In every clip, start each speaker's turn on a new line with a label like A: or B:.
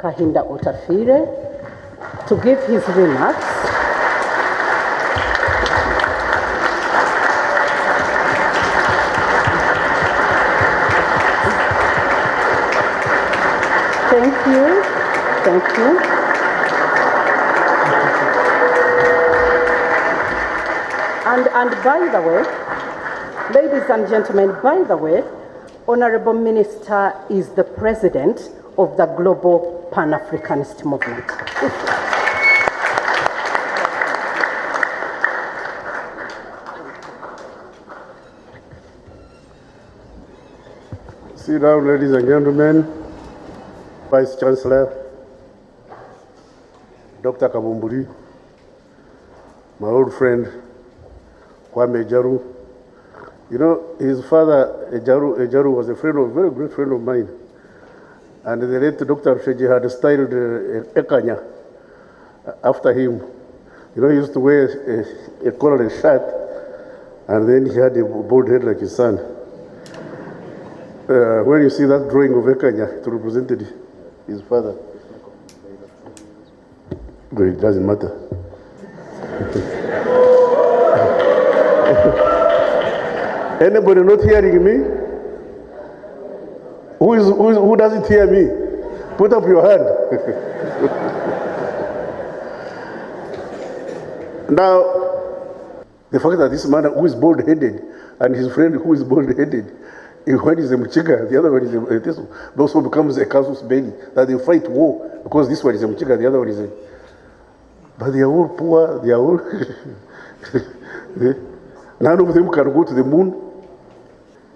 A: Kahinda Otafiire to give his remarks. Thank you. Thank you. And by the way, ladies and gentlemen, by the way, Honorable Minister is the president of the Global Pan-Africanist Movement.
B: Sit down, ladies and gentlemen. Vice Chancellor, Dr. Kabumburi, my old friend, Kwame Jaru. You know, his father, Ejaru was a very great friend of mine. And the late Dr. Sheji had styled Ekanya after him. You know, he used to wear a collarless shirt, and then he had a bald head like his son. When you see that drawing of Ekanya, it represented his father. But it doesn't matter. Anybody not hearing me? Who doesn't hear me? Put up your hand. Now, the fact that this man who is bald-headed and his friend who is bald-headed, one is a Mchiga, the other one is a this also becomes a casus belli, that they fight war because this one is a Mchiga, the other one is a... But they are all poor, they are all... None of them can go to the moon.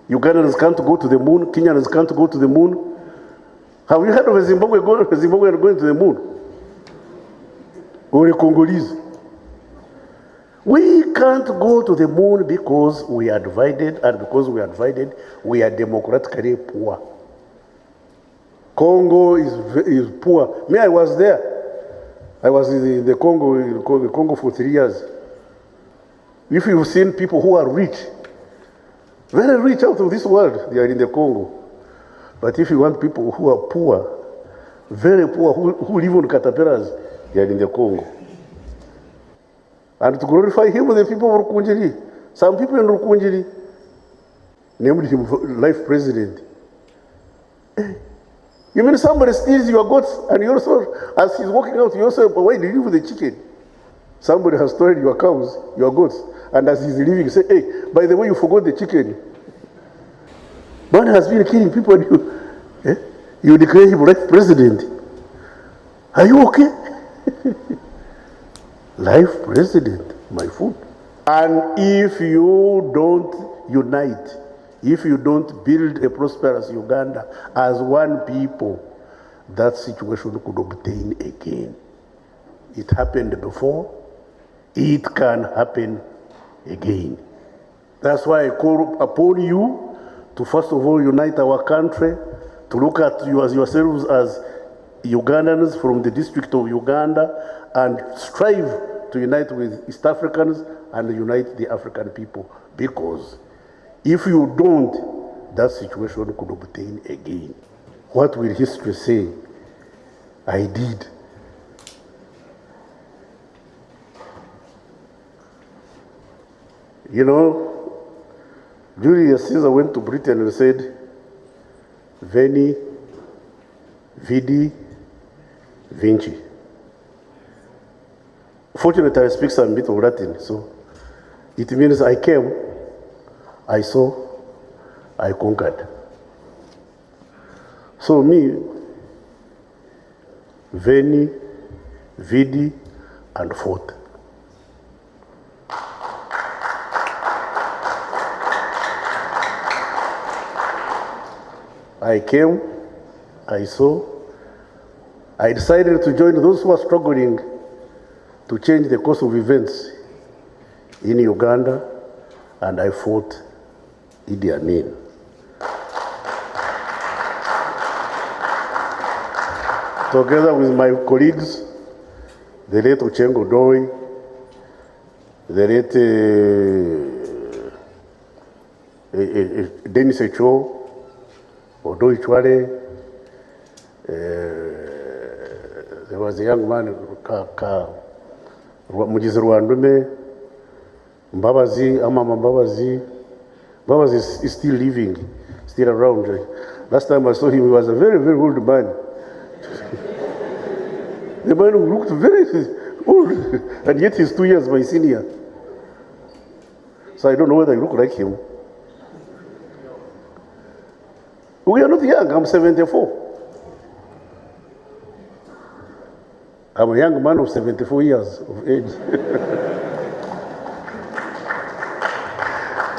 B: Ugandans can't go to the moon. Kenyans can't go to the moon. Have you heard of a Zimbabwean going to the moon? Or a Congolese? We can't go to the moon because we are divided, and because we are divided, we are democratically poor. Congo is poor. Me, I was there. I was in the Congo for 3 years. If you've seen people who are rich, very rich out of this world, they are in the Congo. But if you want people who are poor, very poor, who live on caterpillars, they are in the Congo. And to glorify him, the people of Rukunjiri, some people in Rukunjiri named him life president. You mean somebody steals your goats and you also, as he's walking out, you also, why do you leave with the chicken? Somebody has stolen your cows, your goats, and as he's leaving, you say, hey, by the way, you forgot the chicken. Man has been killing people and you declare him life president. Are you okay? Life president, my food. And if you don't unite, if you don't build a prosperous Uganda as one people, that situation could obtain again. It happened before, it can happen again. That's why I call upon you to first of all unite our country, to look at you as yourselves as Ugandans from the District of Uganda, and strive to unite with East Africans and unite the African people. Because if you don't, that situation could obtain again. What will history say? I did. You know, Julius Caesar went to Britain and said, Veni, Vidi, Vinci. Fortunately, I speak some bit of Latin, so it means I came, I saw, I conquered. So me, Veni, Vidi, and fought. I came, I saw, I decided to join those who are struggling to change the course of events in Uganda, and I fought Idi Amin. Together with my colleagues, the late Ochengo Doi, the late Denis Echo, Odoi Chwale, There was a young man, Mujizi Rwandume, Mbabazi, Amama Mbabazi. Mbabazi is still living, still around. Last time I saw him, he was a very, very old man. The man looked very old, and yet he's 2 years my senior. So I don't know whether I look like him. We are not young, I'm 74. I'm a young man of 74 years of age.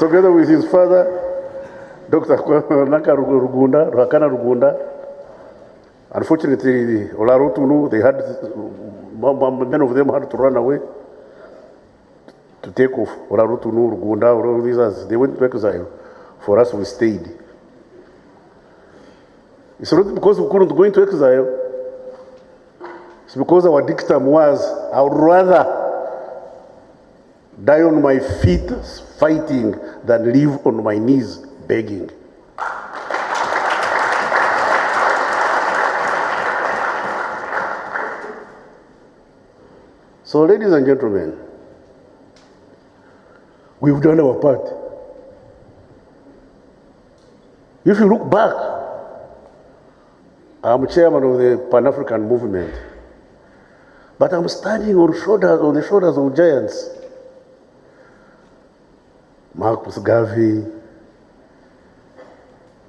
B: Together with his father, Dr. Rakana Rugunda. Unfortunately, Olarotunu, they had, many of them had to run away to take off. Olarotunu, Rugunda, all these others, they went to exile. For us, we stayed. It's not because we couldn't go into exile. It's because our dictum was, I would rather die on my feet fighting than live on my knees begging. So, ladies and gentlemen, we've done our part. If you look back, I'm chairman of the Pan-African movement, but I'm standing on the shoulders of giants. Marcus Garvey,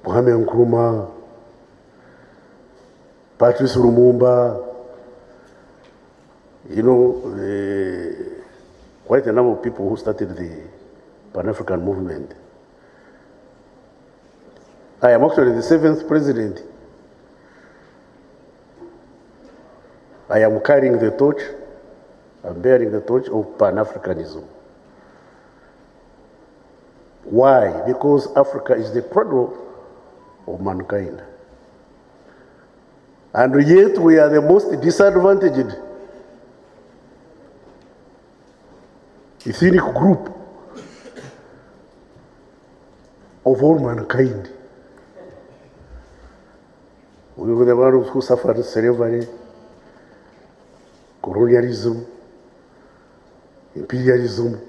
B: Kwame Nkrumah, Patrice Lumumba, quite a number of people who started the Pan-African movement. I am actually the 7th president. I am carrying the torch, I'm bearing the torch of Pan-Africanism. Why? Because Africa is the cradle of mankind. And yet we are the most disadvantaged ethnic group of all mankind. We were the ones who suffered slavery, colonialism, imperialism,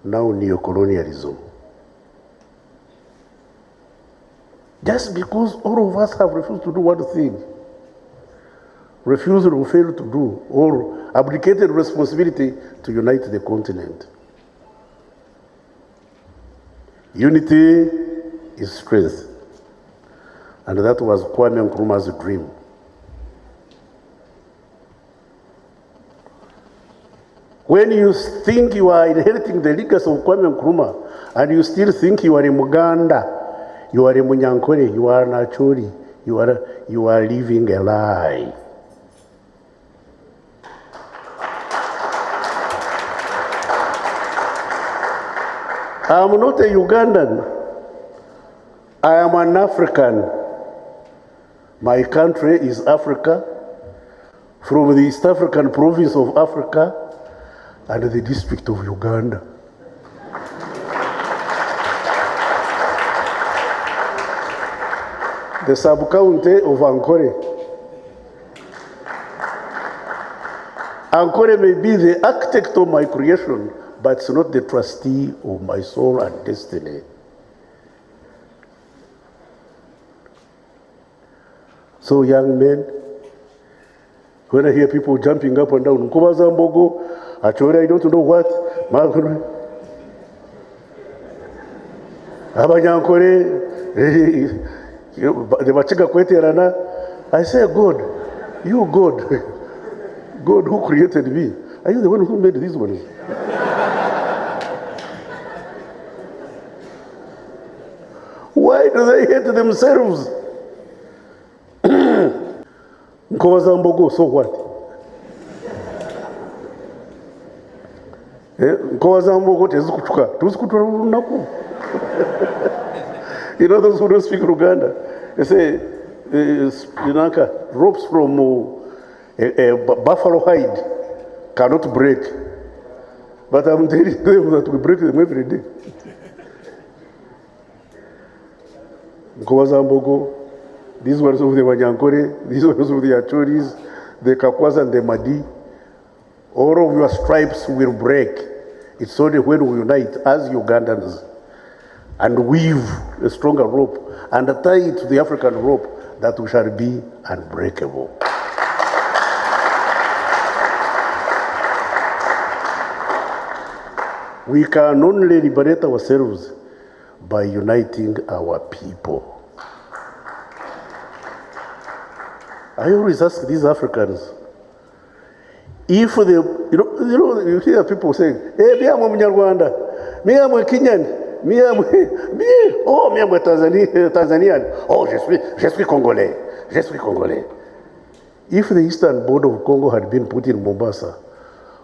B: now neo-colonialism. Just because all of us have refused to do one thing, refused or failed to do, or abdicated responsibility to unite the continent. Unity is strength. And that was Kwame Nkrumah's dream. When you think you are inheriting the legacy of Kwame Nkrumah, and you still think you are in Uganda, you are in Munyankore, you are Nachori, you are living a lie. I am not a Ugandan. I am an African. My country is Africa, from the East African province of Africa and the district of Uganda. The sub-county of Ankore. Ankore may be the architect of my creation, but it's not the trustee of my soul and destiny. So young men, when I hear people jumping up and down, Nkobazambogo, Achori, I don't know what, Abanyankore, the Machika Kweterana, I say, God, you God, God who created me, are you the one who made these ones? Why do they hate themselves? Nkobazambogo, so what? Nkobazambogo tezikutuka, tuzikutuka lunaku. You know those who don't speak Uganda, they say, ropes from a buffalo hide cannot break. But I'm telling them that we break them every day. Nkobazambogo, these ones of the Wanyankore, these ones of the Achoris, the Kakwas and the Madi, all of your stripes will break. It's only when we unite as Ugandans and weave a stronger rope and tie it to the African rope that we shall be unbreakable. We can only liberate ourselves by uniting our people. I always ask these Africans, if they, you hear people saying, hey, me am Munyarwanda, me am Kenyan, me am Tanzanian, oh, je suis Congolais, je suis Congolais. If the eastern border of Congo had been put in Mombasa,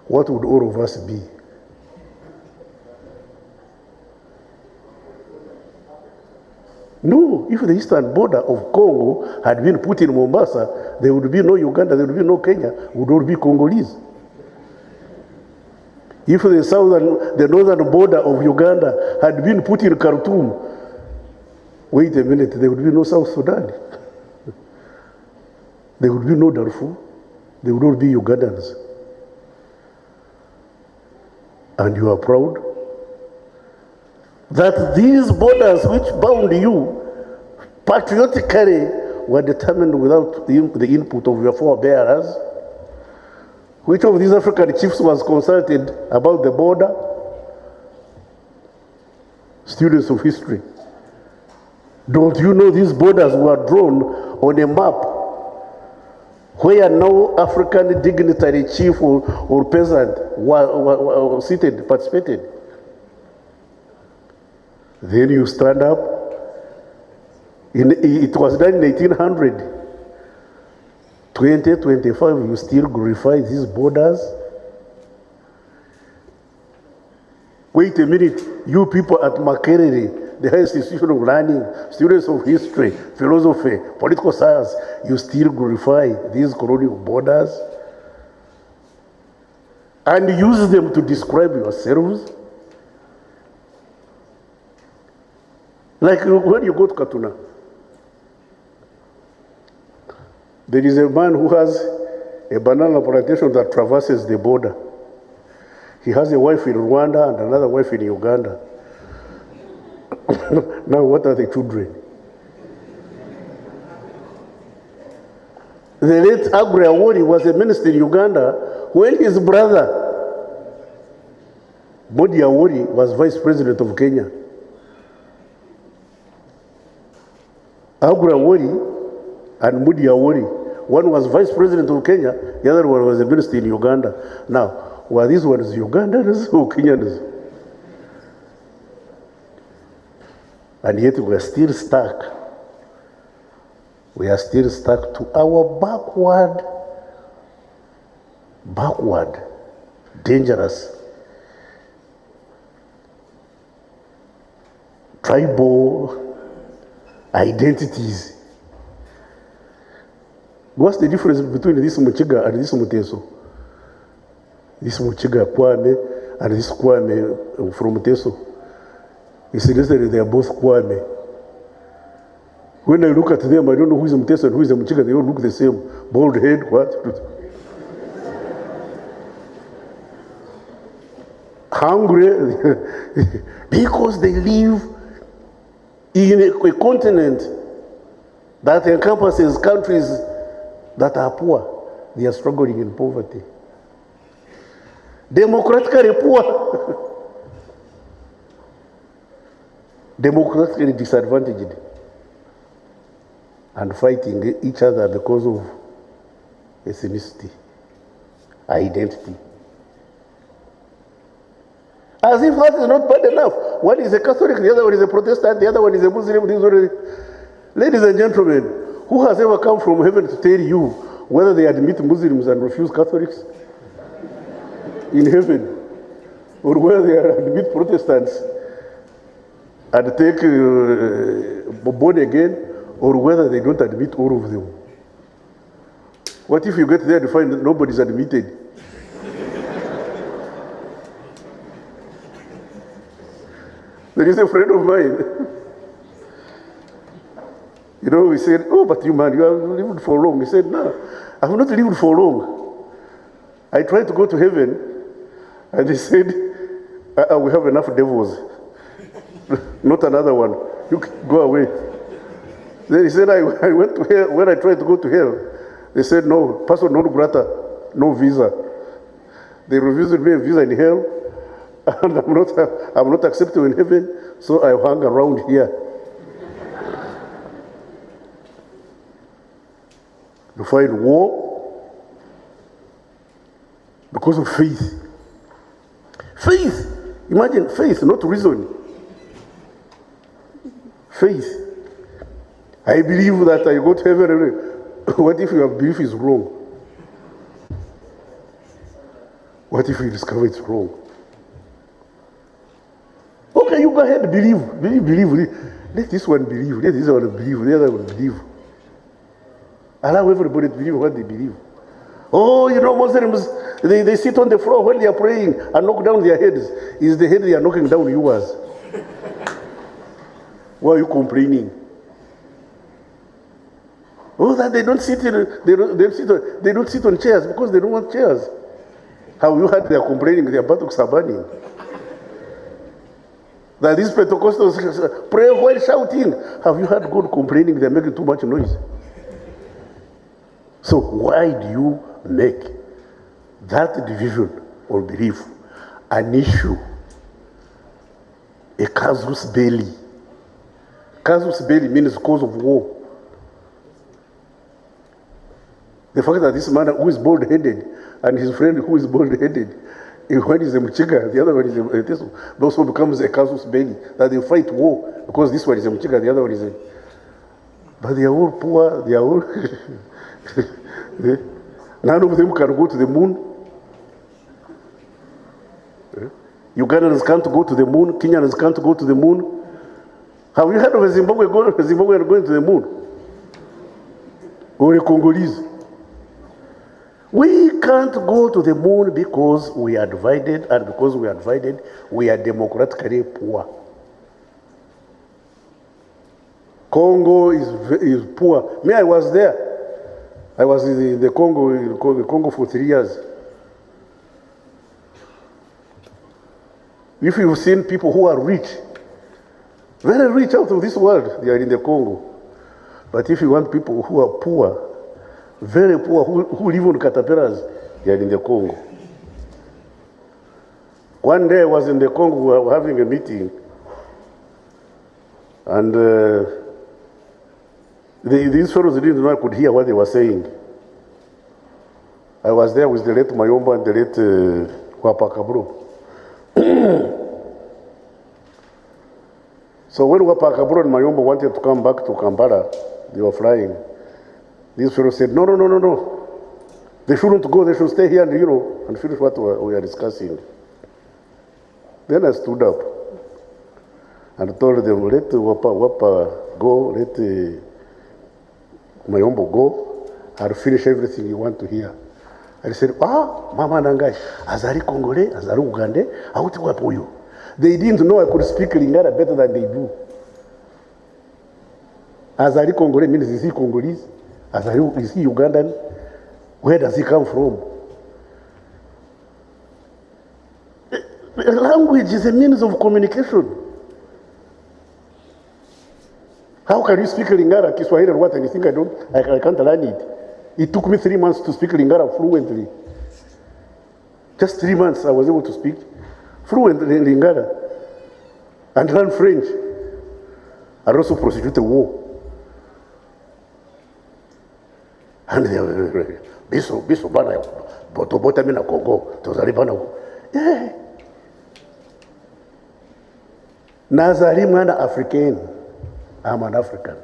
B: what would all of us be? No, if the eastern border of Congo had been put in Mombasa, there would be no Uganda, there would be no Kenya, we would all be Congolese. If the northern border of Uganda had been put in Khartoum, wait a minute, there would be no South Sudan. There would be no Darfur, there would all be Ugandans. And you are proud that these borders which bound you patriotically were determined without the input of your forebearers. Which of these African chiefs was consulted about the border? Students of history. Don't you know these borders were drawn on a map where no African dignitary chief or peasant was seated, participated? Then you stand up. It was done in 1800. 2025, you still glorify these borders? Wait a minute, you people at Makerere, the highest institution of learning, students of history, philosophy, political science, you still glorify these colonial borders and use them to describe yourselves? Like when you go to Katuna, there is a man who has a banana plantation that traverses the border. He has a wife in Rwanda and another wife in Uganda. Now what are the children? The late Agre Awori was a minister in Uganda when his brother, Modi Awori, was vice president of Kenya. Agre Awori and Modi Awori, one was vice president of Kenya, the other one was a minister in Uganda. Now, were these ones Ugandans or Kenyans? And yet we are still stuck. We are still stuck to our backward, dangerous, tribal identities. What's the difference between this Muchiga and this Muteso? This Muchiga Kwame and this Kwame from Muteso. It's necessary they are both Kwame. When I look at them, I don't know who is Muteso and who is Muchiga. They all look the same. Bald head, what? Hungry because they live in a continent that encompasses countries that are poor. They are struggling in poverty. Democratically poor. Democratically disadvantaged. And fighting each other because of ethnicity, identity. As if that is not bad enough. One is a Catholic, the other one is a Protestant, the other one is a Muslim. Ladies and gentlemen, who has ever come from heaven to tell you whether they admit Muslims and refuse Catholics in heaven, or whether they admit Protestants and take born again, or whether they don't admit all of them? What if you get there to find that nobody's admitted? There is a friend of mine. You know, we said, oh, but you man, you have lived for long. He said, no, I've not lived for long. I tried to go to heaven, and they said, we have enough devils. Not another one. You go away. Then he said, I went to hell. When I tried to go to hell, they said, no, person non grata, no visa. They refused me a visa in hell, and I'm not accepted in heaven, so I hang around here. You find war because of faith. Faith. Imagine faith, not reason. Faith. I believe that I go to heaven. What if your belief is wrong? What if you discover it's wrong? Okay, you go ahead, believe. Let this one believe. Let this one believe. The other one believe. Allow everybody to believe what they believe. Oh, you know, Muslims, they sit on the floor when they are praying and knock down their heads. Is the head they are knocking down yours? Why are you complaining? Oh, that they don't sit on chairs because they don't want chairs. Have you heard they are complaining their buttocks are burning? That these Pentecostals pray while shouting. Have you heard God complaining they are making too much noise? So why do you make that division of belief an issue? A casus belli. Casus belli means cause of war. The fact that this man who is bald-headed and his friend who is bald-headed, one is a Mchiga, the other one is a Teso, also becomes a casus belli, that they fight war because this one is a Mchiga, the other one is a... But they are all poor, they are all... None of them can go to the moon. Ugandans can't go to the moon, Kenyans can't go to the moon. Have you heard of a Zimbabwean going to the moon? Or a Congolese? We can't go to the moon because we are divided, and because we are divided, we are democratically poor. Congo is poor. Me, I was there. I was in the Congo for 3 years. If you've seen people who are rich, very rich out of this world, they are in the Congo. But if you want people who are poor, very poor, who live on caterpillars, they are in the Congo. One day I was in the Congo, we were having a meeting, and these fellows didn't know I could hear what they were saying. I was there with the late Mayomba and the late Wapakabro. So when Wapakabro and Mayomba wanted to come back to Kampala, they were flying. These fellows said, no. They shouldn't go, they should stay here and finish what we are discussing. Then I stood up and told them, let Wapa go, let Mayombo go, and finish everything you want to hear. And they said, Mama Nangai, Azari Congolais, Azari Ugandais, Auti Wapoyo. They didn't know I could speak Lingala better than they do. Azari Congolais means is he Congolese? Azari, is he Ugandan? Where does he come from? Language is a means of communication. How can you speak Lingala, Kiswahili, and what, and you think I can't learn it? It took me 3 months to speak Lingala fluently. Just 3 months I was able to speak fluently in Lingala and learn French and also prosecute a war. And they were biso bana bota mina Congo tozali bana. Yeah. Nazari mwana African. I'm an African.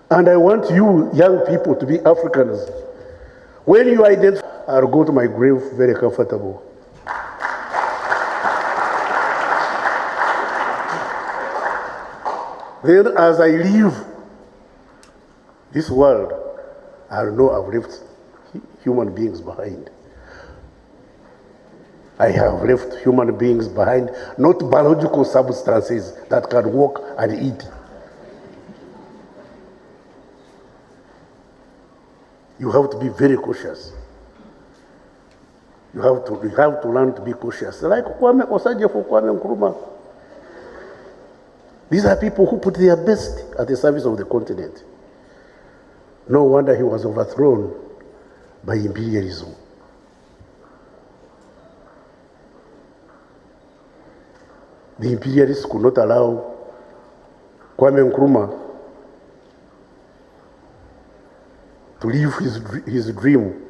B: And I want you young people to be Africans. When you identify, I'll go to my grave very comfortable. Then as I leave this world, I'll know I've left human beings behind. I have left human beings behind, not biological substances that can walk and eat. You have to be very cautious. You have to learn to be cautious. Like Kwame Osaje for Kwame Nkrumah. These are people who put their best at the service of the continent. No wonder he was overthrown by imperialism. The imperialists could not allow Kwame Nkrumah to live his dream,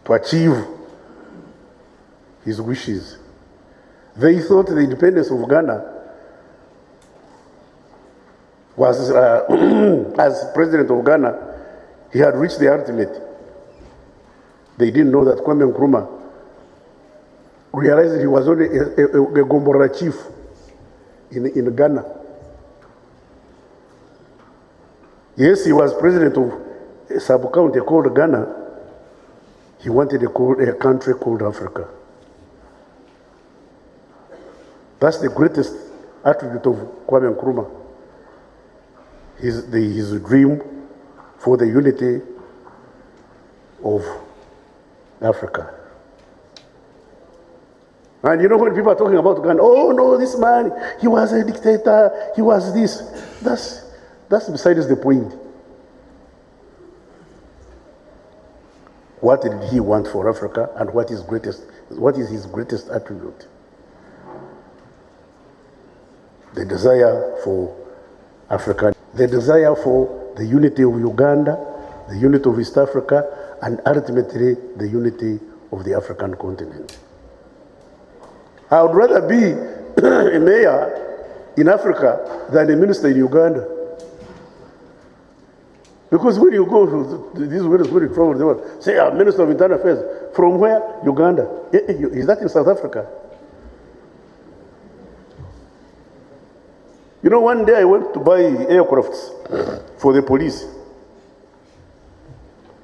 B: to achieve his wishes. They thought the independence of Ghana was, as president of Ghana, he had reached the ultimate. They didn't know that Kwame Nkrumah realized he was only a Gombora chief in Ghana. Yes, he was president of a sub-county called Ghana. He wanted a country called Africa. That's the greatest attribute of Kwame Nkrumah. His dream for the unity of Africa. And you know, when people are talking about Ghana, oh no, this man, he was a dictator, he was this. That's besides the point. What did he want for Africa, and what is his greatest attribute? The desire for Africa, the desire for the unity of Uganda, the unity of East Africa, and ultimately the unity of the African continent. I would rather be a mayor in Africa than a minister in Uganda. Because when you go to these words, when you travel the world, say, Minister of Internal Affairs, from where? Uganda. Is that in South Africa? You know, one day I went to buy aircrafts for the police.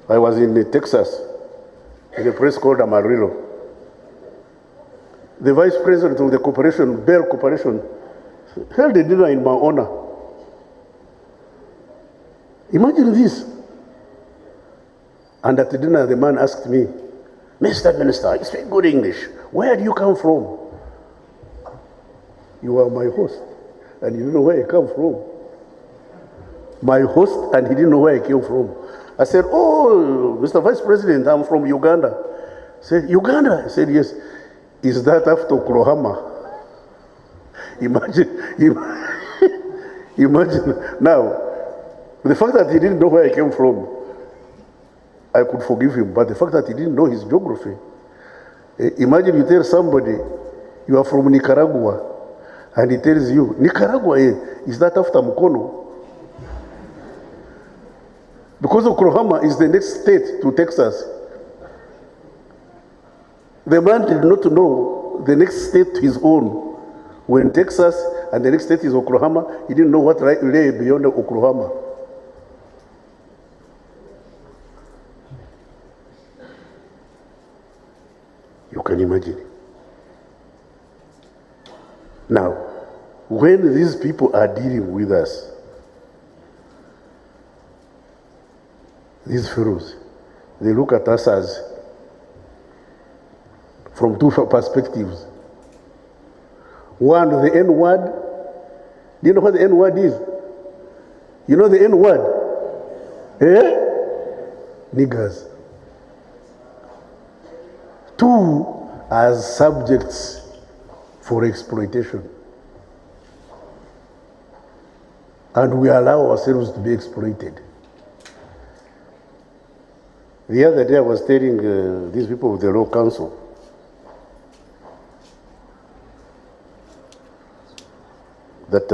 B: I was in Texas, in a place called Amarillo. The vice president of the corporation, Bell Corporation, held a dinner in my honor. Imagine this. And at the dinner, the man asked me, Mr. Minister, you speak good English. Where do you come from? You are my host, and you don't know where I come from. My host, and he didn't know where I came from. I said, oh, Mr. Vice President, I'm from Uganda. He said, Uganda? I said, yes. Is that after Oklahoma? Imagine now. The fact that he didn't know where I came from, I could forgive him. But the fact that he didn't know his geography, imagine you tell somebody you are from Nicaragua, and he tells you, Nicaragua, is that after Mukono? Because Oklahoma is the next state to Texas. The man did not know the next state to his own. When Texas and the next state is Oklahoma, he didn't know what lay beyond Oklahoma. You can imagine. Now, when these people are dealing with us, these fellows, they look at us as from two perspectives. One, the N word. Do you know what the N word is? You know the N word? Niggers. Two, as subjects for exploitation. And we allow ourselves to be exploited. The other day I was telling these people of the Law Council that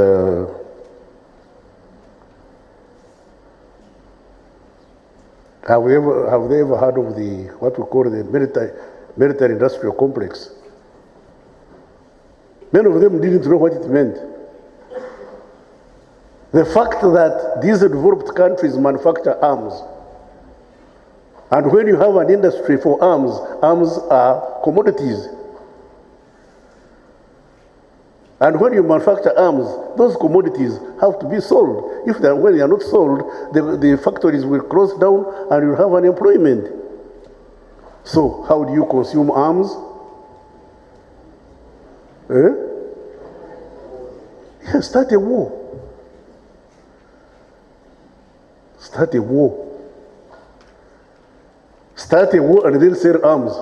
B: have they ever heard of the what we call the military industrial complex? Many of them didn't know what it meant. The fact that these developed countries manufacture arms, and when you have an industry for arms, arms are commodities. And when you manufacture arms, those commodities have to be sold. When they are not sold, the factories will close down and you'll have unemployment. So how do you consume arms? Yeah, start a war. Start a war. Start a war and then sell arms.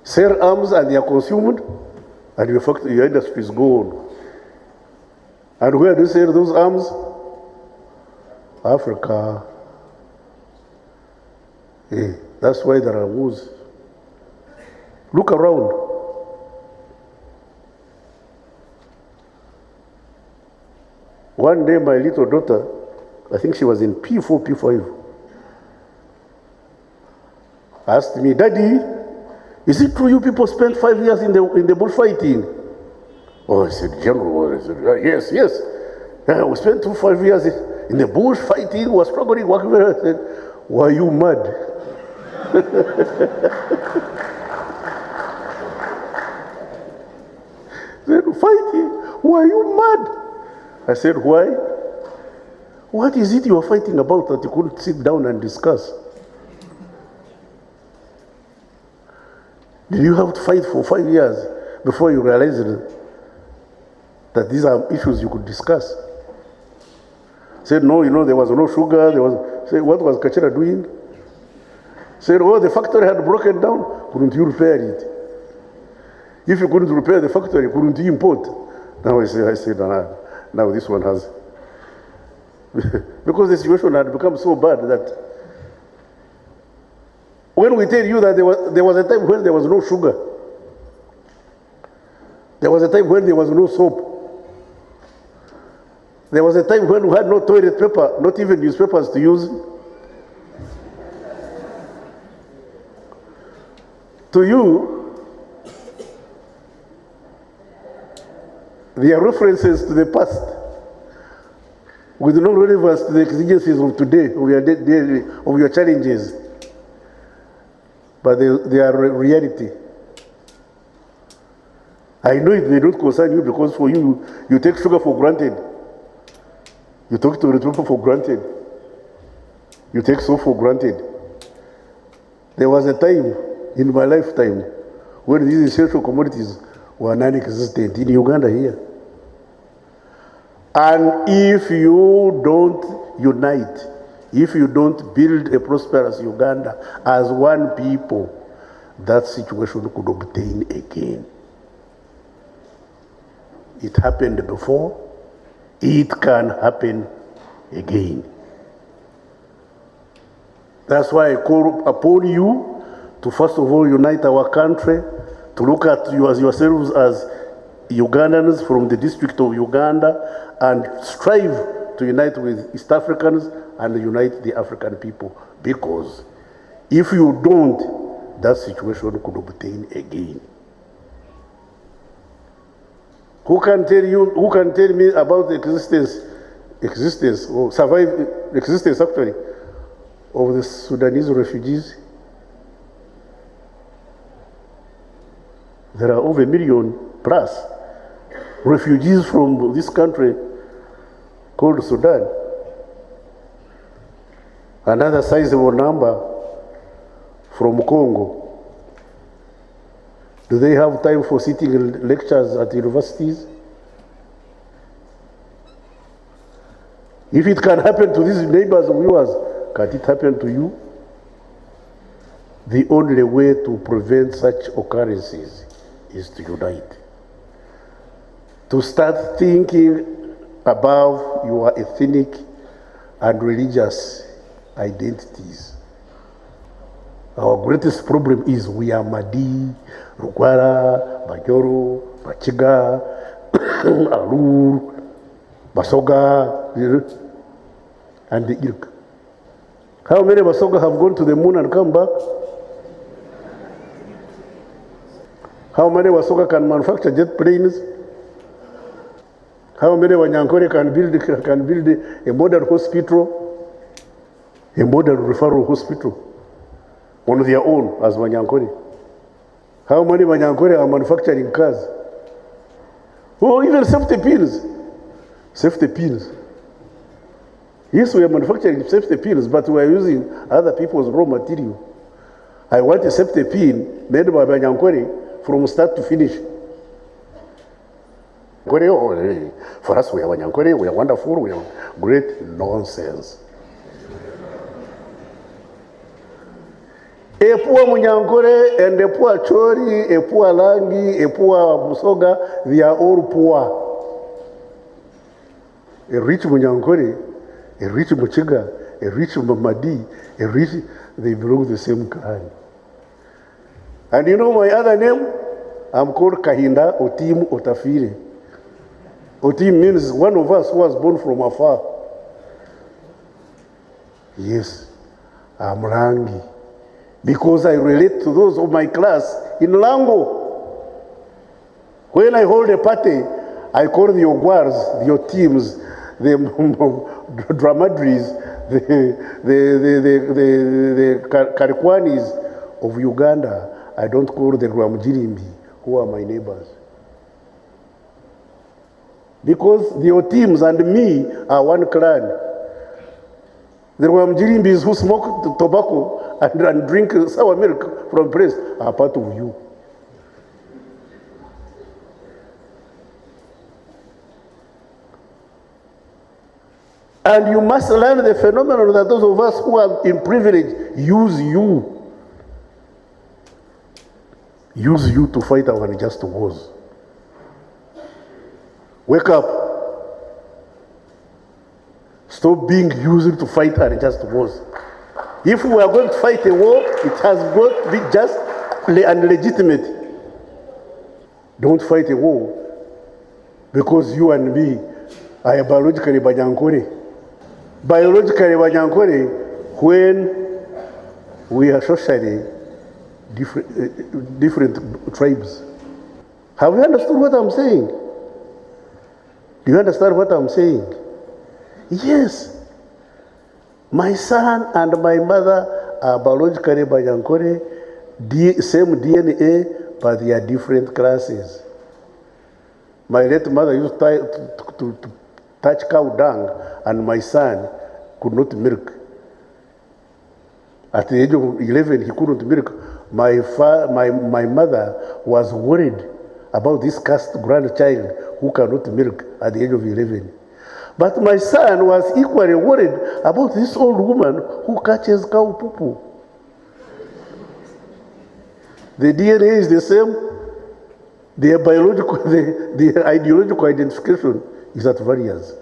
B: Sell arms and they are consumed, and your industries go on. And where do you sell those arms? Africa. Yeah, that's why there are wars. Look around. One day my little daughter, I think she was in P4, P5, asked me, "Daddy, is it true you people spent 5 years in the bullfighting?" Oh, I said, "General." I said, yes. Yeah, we spent 5 years in the bush fighting, was struggling, working. I said, "Were you mad?" I said, "Fighting? Were you mad?" I said, "Why? What is it you are fighting about that you couldn't sit down and discuss? Did you have to fight for 5 years before you realized that these are issues you could discuss?" Said, "No, there was no sugar." Said, "What was Kachera doing?" Said, "Oh, the factory had broken down." "Couldn't you repair it? If you couldn't repair the factory, couldn't you import?" Now I said, now this one has. Because the situation had become so bad that when we tell you that there was a time when there was no sugar, there was a time when there was no soap, there was a time when we had no toilet paper, not even newspapers to use. To you, they are references to the past with no relevance to the exigencies of today, of your challenges. But they are reality. I know it may not concern you because for you take sugar for granted. You take toilet paper for granted. You take soap for granted. There was a time in my lifetime when these essential commodities were non-existent in Uganda here. And if you don't unite, if you don't build a prosperous Uganda as one people, that situation could obtain again. It happened before, it can happen again. That's why I call upon you to first of all unite our country, to look at you as yourselves as Ugandans from the District of Uganda, and strive to unite with East Africans and unite the African people. Because if you don't, that situation could obtain again. Who can tell me about the existence actually of the Sudanese refugees? There are over 1 million plus refugees from this country called Sudan. Another sizable number from Congo. Do they have time for sitting in lectures at universities? If it can happen to these neighbors of yours, can it happen to you? The only way to prevent such occurrences is to unite. To start thinking above your ethnic and religious identities. Our greatest problem is we are Madi, Rugwara, Bajoro, Bachiga, Alur, Basoga, and the Ilk. How many Basoga have gone to the moon and come back? How many Basoga can manufacture jet planes? How many Wanyankore can build a modern hospital, a modern referral hospital on their own as Wanyankore? How many Wanyankore are manufacturing cars? Or even safety pins. Safety pins. Yes, we are manufacturing safety pins, but we are using other people's raw material. I want a safety pin made by Banyankore from start to finish. For us, we are Banyankore, we are wonderful, we are great. Nonsense. A poor Munyankore and a poor Chori, a poor Langi, a poor Musoga, they are all poor. A rich Munyankore, a rich Muchiga, a rich Mamadi, a rich, they belong to the same clan. And you know my other name? I'm called Kahinda Otafiire. Otim means one of us who was born from afar. Yes, I'm Rangi. Because I relate to those of my class in Lango. When I hold a party, I call the Ogwars, the Otims, the Dramadris, the Karikwanis of Uganda. I don't call the Rwamjirimbi, who are my neighbors. Because the Otims and me are one clan. The Rwamjirimbis who smoke tobacco and drink sour milk from breast are part of you. And you must learn the phenomenon that those of us who are in privilege use you. Use you to fight our unjust wars. Wake up. Stop being used to fight unjust wars. If we are going to fight a war, it has got to be just and legitimate. Don't fight a war because you and me are biologically Banyankore. Biologically Banyankore, when we are socially different tribes. Have you understood what I'm saying? Do you understand what I'm saying? Yes. My son and my mother are biologically Banyankore, same DNA, but they are different classes. My late mother used to touch cow dung, and my son could not milk. At the age of 11, he couldn't milk. My mother was worried about this cast grandchild who cannot milk at the age of 11. But my son was equally worried about this old woman who catches cow poo-poo. The DNA is the same. Their biological, their ideological identification is at variance.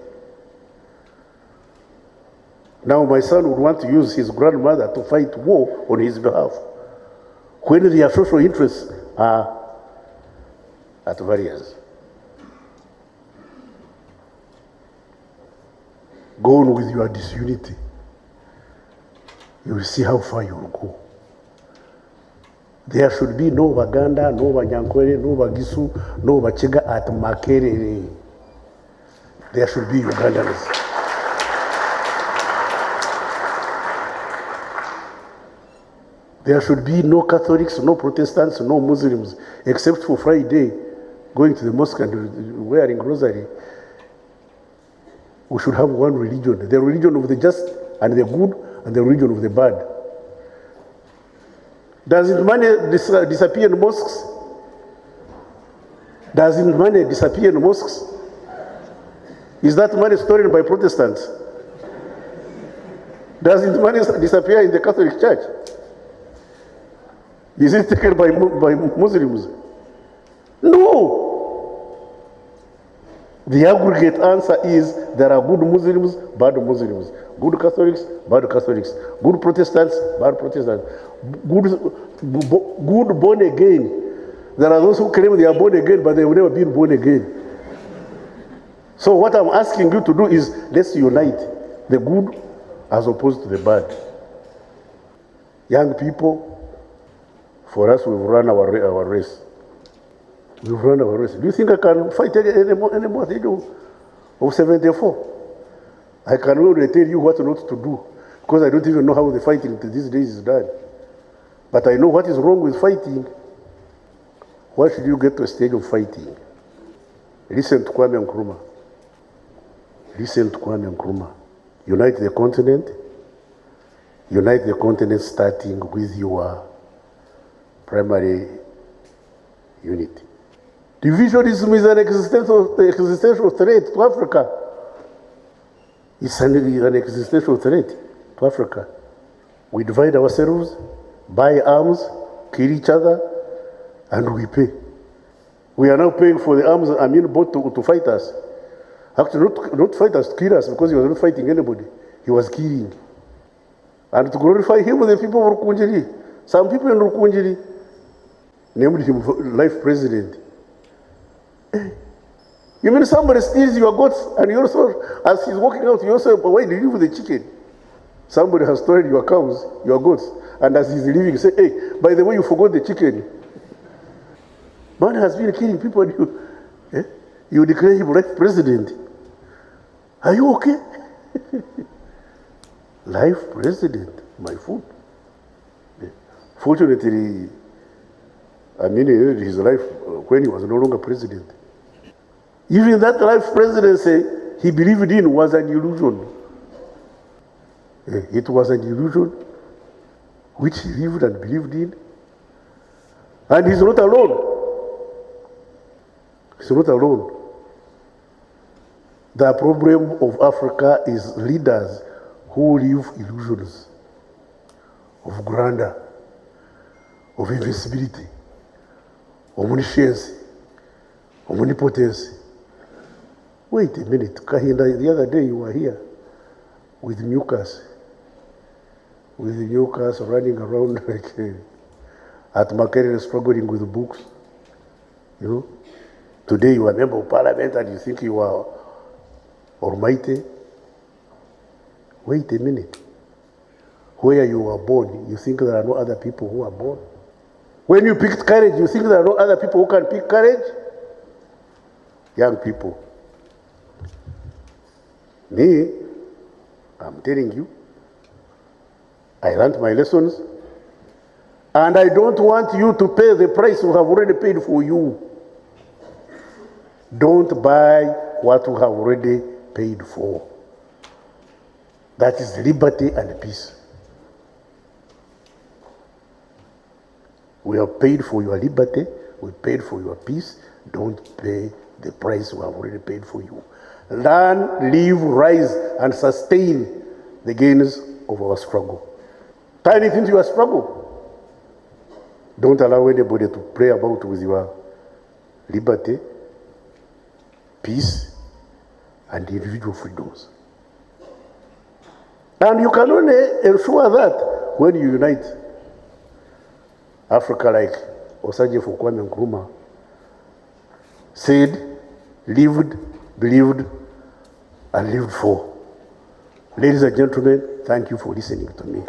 B: Now my son would want to use his grandmother to fight war on his behalf, when their social interests are at variance. Go on with your disunity. You will see how far you will go. There should be no Baganda, no Banyankore, no Bagisu, no Bachiga at Makerere. There should be Ugandans. There should be no Catholics, no Protestants, no Muslims, except for Friday, going to the mosque and wearing rosary. We should have one religion, the religion of the just and the good and the religion of the bad. Doesn't money disappear in mosques? Doesn't money disappear in mosques? Is that money stolen by Protestants? Doesn't money disappear in the Catholic Church? Is it taken by Muslims? No. The aggregate answer is there are good Muslims, bad Muslims, good Catholics, bad Catholics, good Protestants, bad Protestants, good born again. There are those who claim they are born again, but they have never been born again. So what I'm asking you to do is let's unite the good as opposed to the bad. Young people, for us, we've run our race. We've run our race. Do you think I can fight anymore at the age of 74? I can only tell you what not to do, because I don't even know how the fighting these days is done. But I know what is wrong with fighting. Why should you get to a stage of fighting? Listen to Kwame Nkrumah. Listen to Kwame Nkrumah. Unite the continent. Unite the continent starting with your primary unity. Divisionism is an existential threat to Africa. It's an existential threat to Africa. We divide ourselves, buy arms, kill each other, and we pay. We are now paying for the arms bought to fight us. Actually, not fight us, to kill us, because he was not fighting anybody. He was killing. And to glorify him, the people of Rukunjiri, some people in Rukunjiri named him life president. You mean somebody steals your goats and you also, as he's walking out, you also, why did you leave the chicken? Somebody has stolen your cows, your goats, and as he's leaving, you say, hey, by the way, you forgot the chicken. Man has been killing people and you declare him life president. Are you okay? Life president, my food. Fortunately, his life when he was no longer president. Even that life presidency he believed in was an illusion. It was an illusion which he lived and believed in. And he's not alone. He's not alone. The problem of Africa is leaders who live illusions of grandeur, of invincibility, omniscience, omnipotence. Wait a minute, Kahinda, the other day you were here with mucus running around like at Makerere struggling with books. You know, today you are a member of parliament and you think you are almighty. Wait a minute. Where you were born, you think there are no other people who are born. When you picked courage, you think there are no other people who can pick courage? Young people. Me, I'm telling you, I learned my lessons, and I don't want you to pay the price we have already paid for you. Don't buy what we have already paid for. That is liberty and peace. We have paid for your liberty, we paid for your peace. Don't pay the price we have already paid for you. Learn, live, rise, and sustain the gains of our struggle. Turn it into your struggle. Don't allow anybody to play about with your liberty, peace, and individual freedoms. And you can only ensure that when you unite Africa, like Osaje for Kwame Nkrumah said, lived, believed, and lived for. Ladies and gentlemen, thank you for listening to me.